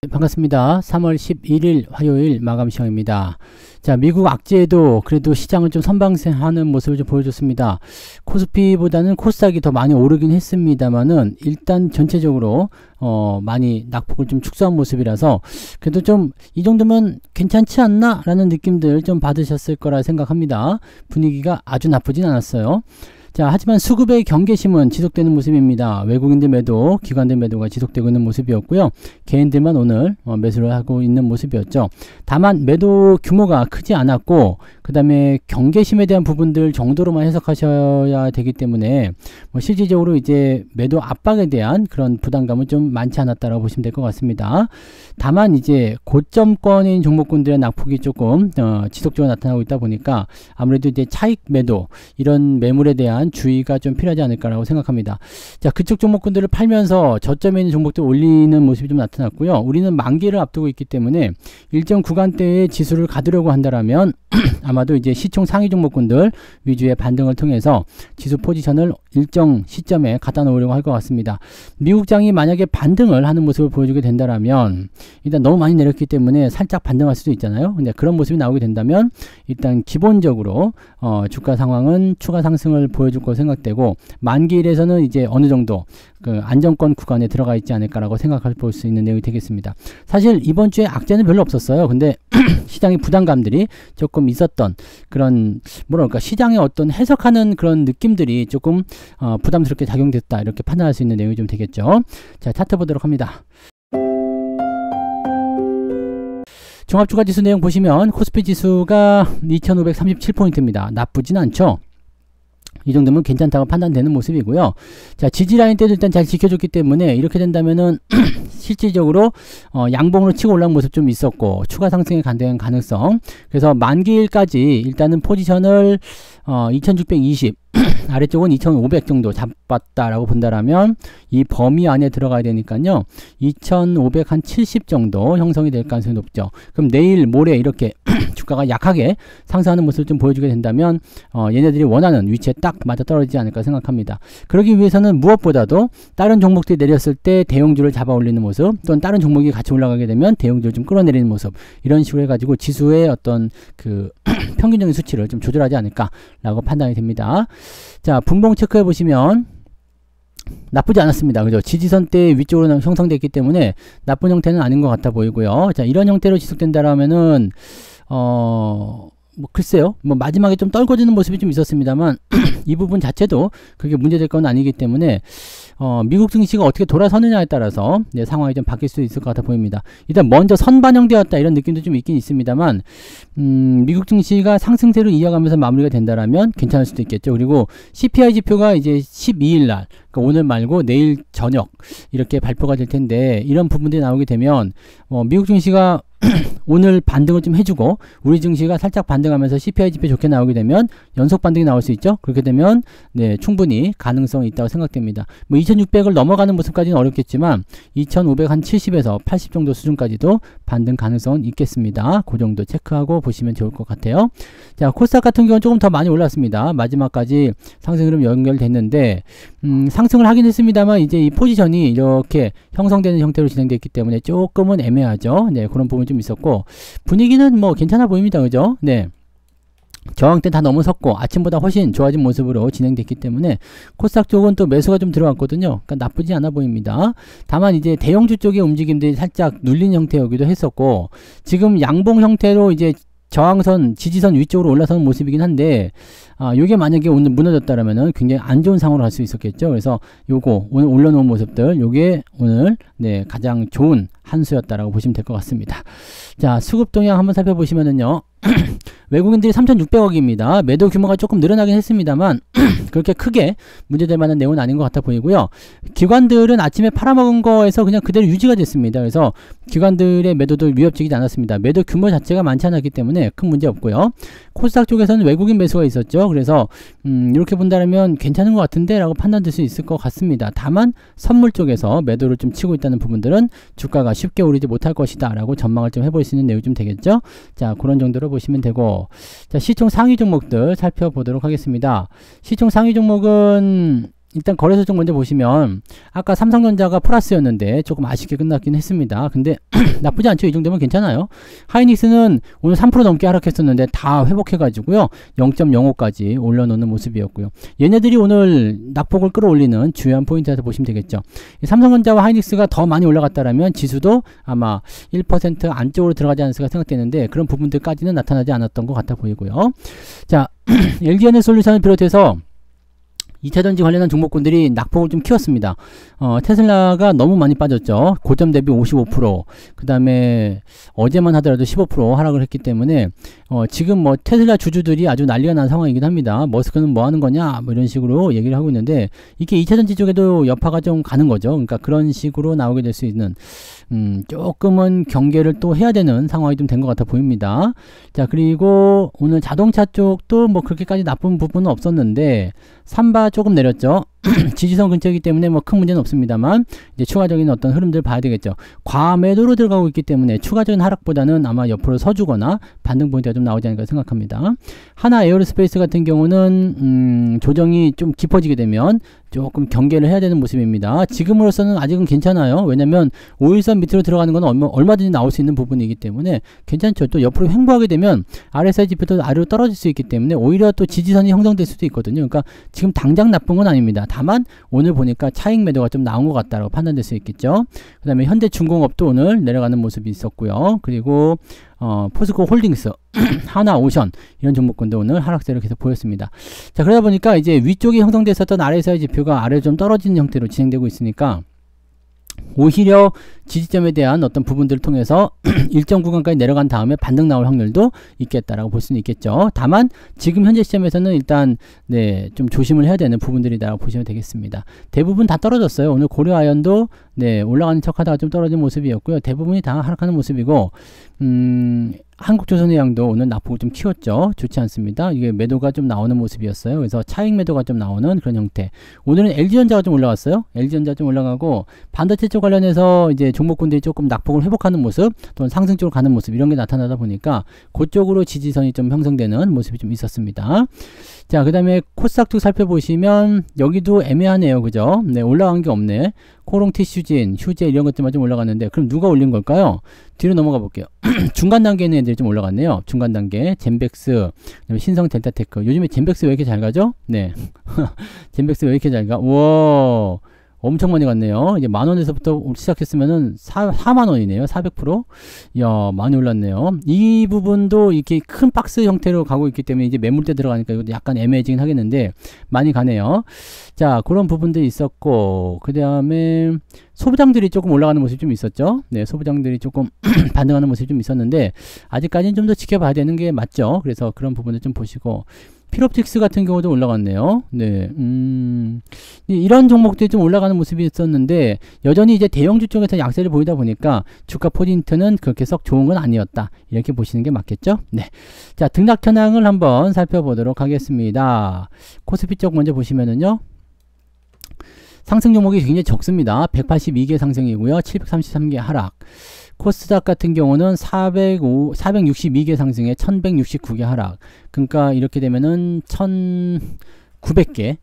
반갑습니다. 3월 11일 화요일 마감 시간입니다. 자, 미국 악재도 그래도 시장을 좀 선방하는 모습을 좀 보여줬습니다. 코스피보다는 코스닥이 더 많이 오르긴 했습니다만은 일단 전체적으로 많이 낙폭을 좀 축소한 모습이라서 그래도 좀 이 정도면 괜찮지 않나 라는 느낌들 좀 받으셨을 거라 생각합니다. 분위기가 아주 나쁘진 않았어요. 자, 하지만 수급의 경계심은 지속되는 모습입니다. 외국인들 매도, 기관들 매도가 지속되고 있는 모습이었고요. 개인들만 오늘 매수를 하고 있는 모습이었죠. 다만 매도 규모가 크지 않았고 그 다음에 경계심에 대한 부분들 정도로만 해석하셔야 되기 때문에 실질적으로 이제 매도 압박에 대한 그런 부담감은 좀 많지 않았다라고 보시면 될 것 같습니다. 다만 이제 고점권인 종목군들의 낙폭이 조금 지속적으로 나타나고 있다 보니까 아무래도 이제 차익 매도 이런 매물에 대한 주의가 좀 필요하지 않을까라고 생각합니다. 자, 그쪽 종목군들을 팔면서 저점에 있는 종목들 올리는 모습이 좀 나타났고요. 우리는 만기를 앞두고 있기 때문에 일정 구간대의 지수를 가두려고 한다라면 아마도 이제 시총 상위 종목군들 위주의 반등을 통해서 지수 포지션을 일정 시점에 갖다 놓으려고 할 것 같습니다. 미국장이 만약에 반등을 하는 모습을 보여주게 된다라면 일단 너무 많이 내렸기 때문에 살짝 반등할 수도 있잖아요. 근데 그런 모습이 나오게 된다면 일단 기본적으로 주가 상황은 추가 상승을 보여줄 거 생각되고 만기일에서는 이제 어느 정도 그 안정권 구간에 들어가 있지 않을까라고 생각할 볼 수 있는 내용이 되겠습니다. 사실 이번 주에 악재는 별로 없었어요. 근데 시장의 부담감들이 조금 있었던 그런 뭐랄까 시장의 어떤 해석하는 그런 느낌들이 조금 부담스럽게 작용됐다 이렇게 판단할 수 있는 내용이 좀 되겠죠. 자, 차트 보도록 합니다. 종합주가지수 내용 보시면 코스피 지수가 2537포인트입니다. 나쁘진 않죠. 이 정도면 괜찮다고 판단되는 모습이고요. 자, 지지라인 때도 일단 잘 지켜줬기 때문에 이렇게 된다면은 실질적으로 양봉으로 치고 올라온 모습 좀 있었고 추가 상승에 간다는 가능성. 그래서 만기일까지 일단은 포지션을 2620 아래쪽은 2500 정도 잡았다라고 본다라면 이 범위 안에 들어가야 되니까요. 2570 정도 형성이 될 가능성이 높죠. 그럼 내일 모레 이렇게 주가가 약하게 상승하는 모습을 좀 보여주게 된다면 얘네들이 원하는 위치에 딱 맞아 떨어지지 않을까 생각합니다. 그러기 위해서는 무엇보다도 다른 종목들이 내렸을 때 대형주를 잡아 올리는 모습 또는 다른 종목이 같이 올라가게 되면 대형주를 좀 끌어내리는 모습 이런 식으로 해가지고 지수의 어떤 그 평균적인 수치를 좀 조절하지 않을까 라고 판단이 됩니다. 자, 분봉 체크해 보시면 나쁘지 않았습니다. 그죠? 지지선 때 위쪽으로 형성됐기 때문에 나쁜 형태는 아닌 것 같아 보이고요. 자, 이런 형태로 지속된다라면은 뭐 글쎄요, 뭐 마지막에 좀 떨궈지는 모습이 좀 있었습니다만 이 부분 자체도 그게 문제될 건 아니기 때문에 미국 증시가 어떻게 돌아서느냐에 따라서 상황이 좀 바뀔 수 있을 것 같아 보입니다. 일단 먼저 선반영되었다 이런 느낌도 좀 있긴 있습니다만 미국 증시가 상승세로 이어가면서 마무리가 된다라면 괜찮을 수도 있겠죠. 그리고 CPI 지표가 이제 12일 날 그러니까 오늘 말고 내일 저녁 이렇게 발표가 될 텐데 이런 부분들이 나오게 되면 미국 증시가 오늘 반등을 좀 해주고 우리 증시가 살짝 반등하면서 CPI 지표 좋게 나오게 되면 연속 반등이 나올 수 있죠. 그렇게 되면 네, 충분히 가능성이 있다고 생각됩니다. 뭐 2600을 넘어가는 모습까지는 어렵겠지만 2570에서 80 정도 수준까지도 반등 가능성은 있겠습니다. 그 정도 체크하고 보시면 좋을 것 같아요. 자, 코스닥 같은 경우는 조금 더 많이 올랐습니다. 마지막까지 상승 흐름 연결됐는데 상승을 하긴 했습니다만 이제 이 포지션이 이렇게 형성되는 형태로 진행됐기 때문에 조금은 애매하죠. 네, 그런 부분 좀 있었고 분위기는 뭐 괜찮아 보입니다. 그죠? 네. 저항대 다 넘어섰고 아침보다 훨씬 좋아진 모습으로 진행됐기 때문에 코스닥 쪽은 또 매수가 좀 들어왔거든요. 그러니까 나쁘지 않아 보입니다. 다만 이제 대형주 쪽의 움직임들이 살짝 눌린 형태이기도 했었고 지금 양봉 형태로 이제 저항선, 지지선 위쪽으로 올라서는 모습이긴 한데 요게 만약에 오늘 무너졌다라면은 굉장히 안 좋은 상황으로 갈 수 있었겠죠. 그래서 요거 오늘 올려놓은 모습들 요게 오늘 네, 가장 좋은 한 수였다라고 보시면 될 것 같습니다. 자, 수급 동향 한번 살펴보시면은요. 외국인들이 3,600억입니다. 매도 규모가 조금 늘어나긴 했습니다만 그렇게 크게 문제될 만한 내용은 아닌 것 같아 보이고요. 기관들은 아침에 팔아먹은 거에서 그냥 그대로 유지가 됐습니다. 그래서 기관들의 매도도 위협적이지 않았습니다. 매도 규모 자체가 많지 않았기 때문에 큰 문제 없고요. 코스닥 쪽에서는 외국인 매수가 있었죠. 그래서 이렇게 본다면 괜찮은 것 같은데 라고 판단될 수 있을 것 같습니다. 다만 선물 쪽에서 매도를 좀 치고 있다는 부분들은 주가가 쉽게 오르지 못할 것이다 라고 전망을 좀 해볼 수 있는 내용이 좀 되겠죠. 자, 그런 정도로 보시면 되고 자, 시총 상위 종목들 살펴보도록 하겠습니다. 시총 상위 종목은 일단 거래소 쪽 먼저 보시면 아까 삼성전자가 플러스였는데 조금 아쉽게 끝났긴 했습니다. 근데 나쁘지 않죠. 이 정도면 괜찮아요. 하이닉스는 오늘 3% 넘게 하락했었는데 다 회복해가지고요. 0.05까지 올려놓는 모습이었고요. 얘네들이 오늘 낙폭을 끌어올리는 주요한 포인트에서 보시면 되겠죠. 삼성전자와 하이닉스가 더 많이 올라갔다라면 지수도 아마 1% 안쪽으로 들어가지 않을까 생각되는데 그런 부분들까지는 나타나지 않았던 것 같아 보이고요. 자, LG에너솔루션을 비롯해서 2차전지 관련한 종목군들이 낙폭을 좀 키웠습니다. 테슬라가 너무 많이 빠졌죠. 고점 대비 55%, 그 다음에 어제만 하더라도 15% 하락을 했기 때문에 지금 뭐 테슬라 주주들이 아주 난리가 난 상황이긴 합니다. 머스크는 뭐 하는 거냐 뭐 이런 식으로 얘기를 하고 있는데 이게 2차전지 쪽에도 여파가 좀 가는 거죠. 그러니까 그런 식으로 나오게 될 수 있는 조금은 경계를 또 해야 되는 상황이 좀 된 것 같아 보입니다. 자, 그리고 오늘 자동차 쪽도 뭐 그렇게까지 나쁜 부분은 없었는데 삼바 조금 내렸죠. 지지선 근처이기 때문에 뭐 큰 문제는 없습니다만 이제 추가적인 어떤 흐름들 봐야 되겠죠. 과매도로 들어가고 있기 때문에 추가적인 하락보다는 아마 옆으로 서주거나 반등 포인트가 좀 나오지 않을까 생각합니다. 하나 에어로스페이스 같은 경우는 조정이 좀 깊어지게 되면 조금 경계를 해야 되는 모습입니다. 지금으로서는 아직은 괜찮아요. 왜냐면 5일선 밑으로 들어가는 건 얼마든지 나올 수 있는 부분이기 때문에 괜찮죠. 또 옆으로 횡보하게 되면 RSI 지표도 아래로 떨어질 수 있기 때문에 오히려 또 지지선이 형성될 수도 있거든요. 그러니까 지금 당장 나쁜 건 아닙니다. 다만 오늘 보니까 차익 매도가 좀 나온 것 같다고 판단될 수 있겠죠. 그 다음에 현대중공업도 오늘 내려가는 모습이 있었고요. 그리고 포스코 홀딩스, 하나오션 이런 종목군도 오늘 하락세를 계속 보였습니다. 자, 그러다 보니까 이제 위쪽에 형성됐었던 RSI 지표가 아래로 좀 떨어지는 형태로 진행되고 있으니까 오히려 지지점에 대한 어떤 부분들을 통해서 일정 구간까지 내려간 다음에 반등 나올 확률도 있겠다라고 볼 수는 있겠죠. 다만 지금 현재 시점에서는 일단 좀 조심을 해야 되는 부분들이라고 보시면 되겠습니다. 대부분 다 떨어졌어요. 오늘 고려아연도 올라가는 척하다가 좀 떨어진 모습이었고요. 대부분이 다 하락하는 모습이고 한국조선해양도 오늘 낙폭을 좀 키웠죠. 좋지 않습니다. 이게 매도가 좀 나오는 모습이었어요. 그래서 차익 매도가 좀 나오는 그런 형태. 오늘은 LG전자가 좀 올라왔어요. LG전자 좀 올라가고 반도체 쪽 관련해서 이제 종목군들이 조금 낙폭을 회복하는 모습 또는 상승 쪽으로 가는 모습 이런 게 나타나다 보니까 그쪽으로 지지선이 좀 형성되는 모습이 좀 있었습니다. 자, 그 다음에 코스닥 쪽 살펴보시면 여기도 애매하네요. 그죠? 올라간 게 없네. 코롱티 슈진, 휴제 이런 것들만 좀 올라갔는데 그럼 누가 올린 걸까요? 뒤로 넘어가 볼게요. 중간 단계에 있는 애들이 좀 올라갔네요. 중간 단계 젠백스, 그다음에 신성 델타테크. 요즘에 젠백스 왜 이렇게 잘 가죠? 네. 젠백스 왜 이렇게 잘 가? 우와. 엄청 많이 갔네요. 이제 만원에서부터 시작했으면은 4만원이네요. 400%. 이야, 많이 올랐네요. 이 부분도 이렇게 큰 박스 형태로 가고 있기 때문에 이제 매물대 들어가니까 이것도 약간 애매해지긴 하겠는데 많이 가네요. 자, 그런 부분들이 있었고, 그 다음에 소부장들이 조금 올라가는 모습이 좀 있었죠. 네, 소부장들이 조금 반등하는 모습이 좀 있었는데 아직까지는 좀 더 지켜봐야 되는 게 맞죠. 그래서 그런 부분을 좀 보시고 필옵틱스 같은 경우도 올라갔네요. 네, 이런 종목들이 좀 올라가는 모습이 있었는데 여전히 이제 대형주 쪽에서 약세를 보이다 보니까 주가 포인트는 그렇게 썩 좋은 건 아니었다. 이렇게 보시는 게 맞겠죠? 네. 자, 등락 현황을 한번 살펴보도록 하겠습니다. 코스피 쪽 먼저 보시면은요. 상승 종목이 굉장히 적습니다. 182개 상승이고요. 733개 하락. 코스닥 같은 경우는 462개 상승에 1169개 하락. 그러니까 이렇게 되면은 1900개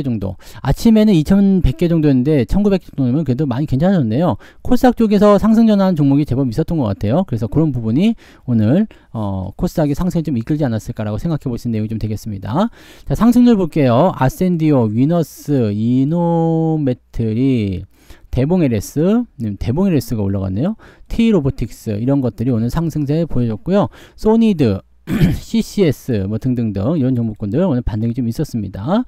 정도. 아침에는 2100개 정도였는데 1900개 정도면 그래도 많이 괜찮아졌네요. 코스닥 쪽에서 상승 전환 종목이 제법 있었던 것 같아요. 그래서 그런 부분이 오늘 코스닥이 상승을 좀 이끌지 않았을까라고 생각해 볼 수 있는 내용이 좀 되겠습니다. 자, 상승률 볼게요. 아센디오, 위너스, 이노메트리, 대봉LS가 올라갔네요. T로보틱스 이런 것들이 오늘 상승세 보여줬고요. 소니드, CCS 뭐 등등등 이런 종목군들 오늘 반등이 좀 있었습니다.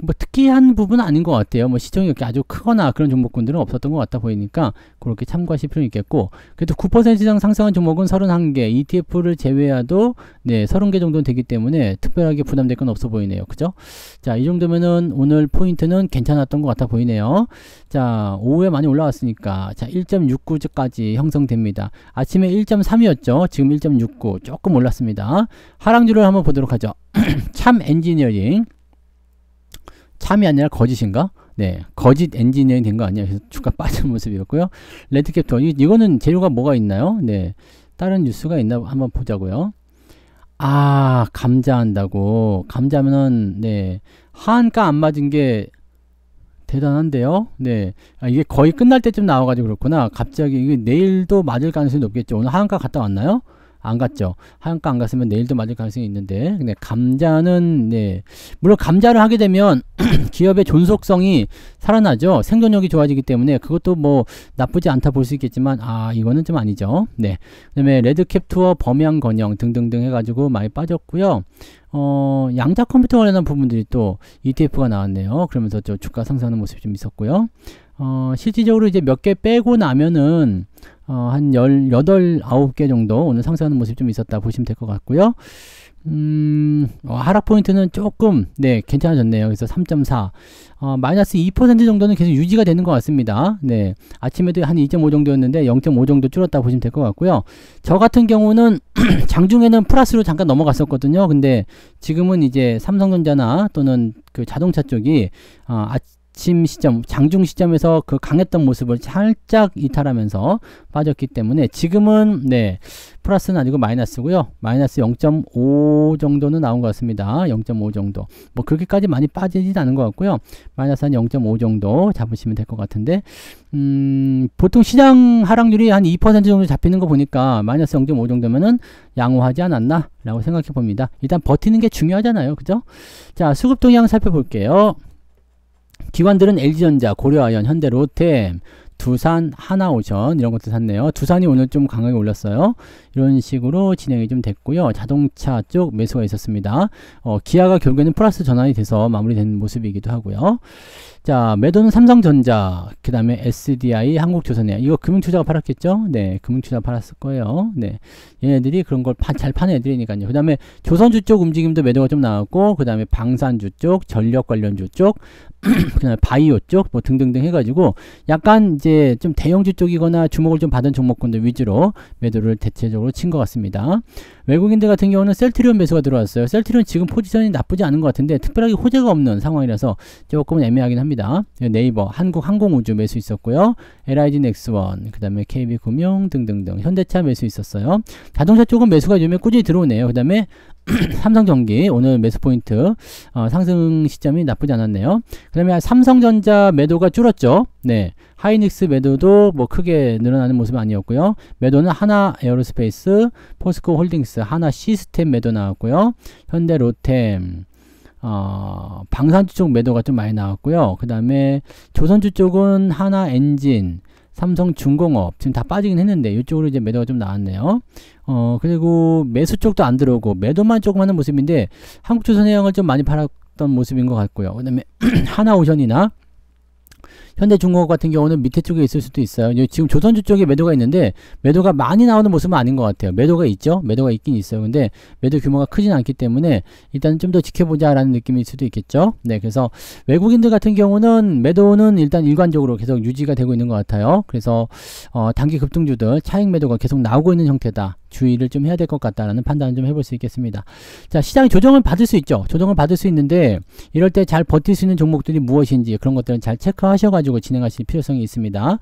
뭐 특이한 부분은 아닌 것 같아요. 뭐 시총이 이렇게 아주 크거나 그런 종목군들은 없었던 것 같아 보이니까 그렇게 참고하실 필요는 있겠고, 그래도 9% 이상 상승한 종목은 31개, ETF를 제외해도 30개 정도는 되기 때문에 특별하게 부담될 건 없어 보이네요. 그죠? 자, 이 정도면은 오늘 포인트는 괜찮았던 것 같아 보이네요. 자, 오후에 많이 올라왔으니까 자, 1.69까지 형성됩니다. 아침에 1.3이었죠. 지금 1.69 조금 올랐습니다. 하락률을 한번 보도록 하죠. 참 엔지니어링, 참이 아니라 거짓인가? 네, 거짓 엔지니어링 된 거 아니야. 그래서 주가 빠진 모습이었고요. 레드캡터, 이거는 재료가 뭐가 있나요? 네, 다른 뉴스가 있나 한번 보자고요. 아, 감자한다고. 감자면은 하한가 안 맞은 게 대단한데요. 네. 이게 거의 끝날 때쯤 나와가지고 그렇구나. 갑자기 이게 내일도 맞을 가능성이 높겠죠. 오늘 하한가 갔다 왔나요? 안 갔죠. 하한가 안 갔으면 내일도 맞을 가능성이 있는데, 근데 감자는, 네. 물론 감자를 하게 되면 기업의 존속성이 살아나죠. 생존력이 좋아지기 때문에 그것도 뭐 나쁘지 않다 볼 수 있겠지만, 이거는 좀 아니죠. 네. 그 다음에 레드캡 투어, 범양 건영 등등등 해가지고 많이 빠졌고요. 양자 컴퓨터 관련한 부분들이 또 ETF가 나왔네요. 그러면서 저 주가 상승하는 모습이 좀 있었고요. 실질적으로 이제 몇 개 빼고 나면은 한 18, 9개 정도 오늘 상승하는 모습이 좀 있었다 보시면 될 것 같고요. 하락 포인트는 조금 네 괜찮아졌네요. 그래서 3.4 마이너스 2% 정도는 계속 유지가 되는 것 같습니다. 네, 아침에도 한 2.5 정도였는데 0.5 정도 줄었다 보시면 될 것 같고요. 저 같은 경우는 장중에는 플러스로 잠깐 넘어갔었거든요. 근데 지금은 이제 삼성전자나 또는 그 자동차 쪽이 아침 시점, 장중 시점에서 그 강했던 모습을 살짝 이탈하면서 빠졌기 때문에 지금은 네 플러스는 아니고 마이너스고요. 마이너스 0.5 정도는 나온 것 같습니다. 0.5 정도. 뭐 그렇게까지 많이 빠지진 않은 것 같고요. 마이너스 한 0.5 정도 잡으시면 될 것 같은데 보통 시장 하락률이 한 2% 정도 잡히는 거 보니까 마이너스 0.5 정도면은 양호하지 않았나 라고 생각해 봅니다. 일단 버티는 게 중요하잖아요. 그죠? 자, 수급 동향 살펴볼게요. 기관들은 LG전자, 고려아연, 현대, 롯데, 두산, 하나오션 이런 것도 샀네요. 두산이 오늘 좀 강하게 올랐어요. 이런 식으로 진행이 좀 됐고요. 자동차 쪽 매수가 있었습니다. 기아가 결국에는 플러스 전환이 돼서 마무리된 모습이기도 하고요. 자, 매도는 삼성전자, 그 다음에 SDI, 한국조선해양. 이거 금융투자가 팔았겠죠? 네, 금융투자가 팔았을 거예요. 네, 얘네들이 그런 걸 잘 파는 애들이니까요. 그 다음에 조선주 쪽 움직임도 매도가 좀 나왔고, 그 다음에 방산주 쪽, 전력 관련주 쪽, 그 다음에 바이오 쪽, 뭐 등등등 해가지고 약간 이제 좀 대형주 쪽이거나 주목을 좀 받은 종목군들 위주로 매도를 대체적으로 친 것 같습니다. 외국인들 같은 경우는 셀트리온 매수가 들어왔어요. 셀트리온 지금 포지션이 나쁘지 않은 것 같은데 특별하게 호재가 없는 상황이라서 조금은 애매하긴 합니다. 네이버, 한국항공우주 매수 있었고요. LIG 넥스원, 그 다음에 KB금융 등등등 현대차 매수 있었어요. 자동차 쪽은 매수가 요즘에 꾸준히 들어오네요. 그 다음에 삼성전기 오늘 매수 포인트 상승 시점이 나쁘지 않았네요. 그 다음에 삼성전자 매도가 줄었죠. 네, 하이닉스 매도도 뭐 크게 늘어나는 모습은 아니었고요. 매도는 하나 에어로스페이스, 포스코 홀딩스, 하나 시스템 매도 나왔고요. 현대 로템, 방산주 쪽 매도가 좀 많이 나왔고요. 그 다음에 조선주 쪽은 하나 엔진, 삼성중공업 지금 다 빠지긴 했는데 이쪽으로 이제 매도가 좀 나왔네요. 그리고 매수 쪽도 안 들어오고 매도만 조금 하는 모습인데 한국조선해양을 좀 많이 팔았던 모습인 것 같고요. 그 다음에 하나오션이나 현대중공업 같은 경우는 밑에 쪽에 있을 수도 있어요. 지금 조선주 쪽에 매도가 있는데 매도가 많이 나오는 모습은 아닌 것 같아요. 매도가 있죠. 매도가 있긴 있어요. 근데 매도 규모가 크진 않기 때문에 일단 좀 더 지켜보자 라는 느낌일 수도 있겠죠. 네, 그래서 외국인들 같은 경우는 매도는 일단 일관적으로 계속 유지가 되고 있는 것 같아요. 그래서 단기 급등주들 차익 매도가 계속 나오고 있는 형태다. 주의를 좀 해야 될 것 같다라는 판단을 좀 해볼 수 있겠습니다. 자, 시장이 조정을 받을 수 있죠. 조정을 받을 수 있는데 이럴 때 잘 버틸 수 있는 종목들이 무엇인지 그런 것들은 잘 체크하셔가지고 진행하실 필요성이 있습니다.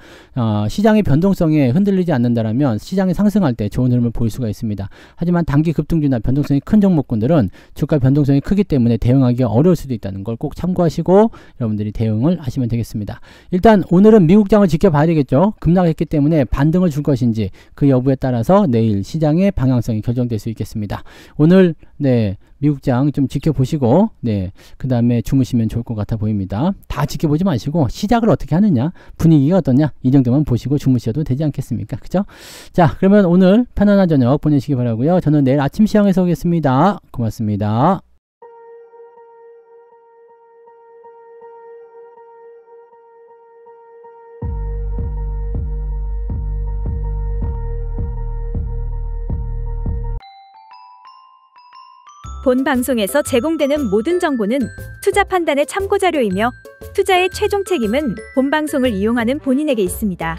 시장의 변동성에 흔들리지 않는다라면 시장이 상승할 때 좋은 흐름을 보일 수가 있습니다. 하지만 단기 급등주나 변동성이 큰 종목군들은 주가 변동성이 크기 때문에 대응하기가 어려울 수도 있다는 걸 꼭 참고하시고 여러분들이 대응을 하시면 되겠습니다. 일단 오늘은 미국장을 지켜봐야 되겠죠. 급락했기 때문에 반등을 줄 것인지 그 여부에 따라서 내일 시장의 방향성이 결정될 수 있겠습니다. 오늘 네 미국장 좀 지켜보시고 네 그 다음에 주무시면 좋을 것 같아 보입니다. 다 지켜보지 마시고 시작을 어떻게 하느냐 분위기가 어떠냐 이 정도만 보시고 주무셔도 되지 않겠습니까? 그죠? 자, 그러면 오늘 편안한 저녁 보내시기 바라고요. 저는 내일 아침 시황에서 오겠습니다. 고맙습니다. 본 방송에서 제공되는 모든 정보는 투자 판단의 참고자료이며 투자의 최종 책임은 본 방송을 이용하는 본인에게 있습니다.